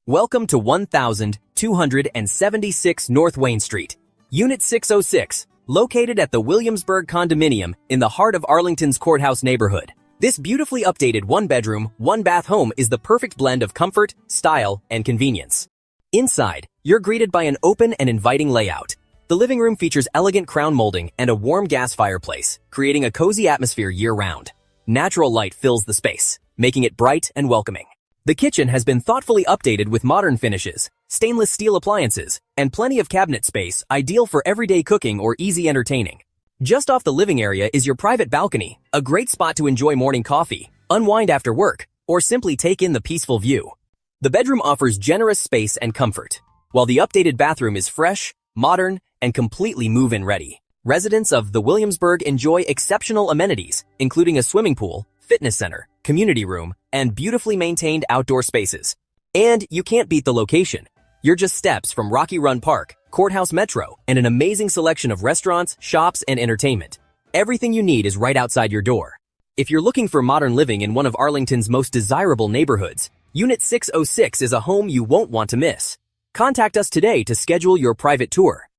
Welcome to 1276 North Wayne Street, Unit 606, located at the Williamsburg condominium in the heart of Arlington's Courthouse neighborhood. This beautifully updated one-bedroom, one-bath home is the perfect blend of comfort, style, and convenience. Inside, you're greeted by an open and inviting layout. The living room features elegant crown molding and a warm gas fireplace, creating a cozy atmosphere year-round. Natural light fills the space, making it bright and welcoming. The kitchen has been thoughtfully updated with modern finishes, stainless steel appliances, and plenty of cabinet space ideal for everyday cooking or easy entertaining. Just off the living area is your private balcony, a great spot to enjoy morning coffee, unwind after work, or simply take in the peaceful view. The bedroom offers generous space and comfort, while the updated bathroom is fresh, modern, and completely move-in ready. Residents of the Williamsburg enjoy exceptional amenities, including a swimming pool, fitness center, community room, and beautifully maintained outdoor spaces. And you can't beat the location. You're just steps from Rocky Run Park, Courthouse Metro, and an amazing selection of restaurants, shops, and entertainment. Everything you need is right outside your door. If you're looking for modern living in one of Arlington's most desirable neighborhoods, Unit 606 is a home you won't want to miss. Contact us today to schedule your private tour.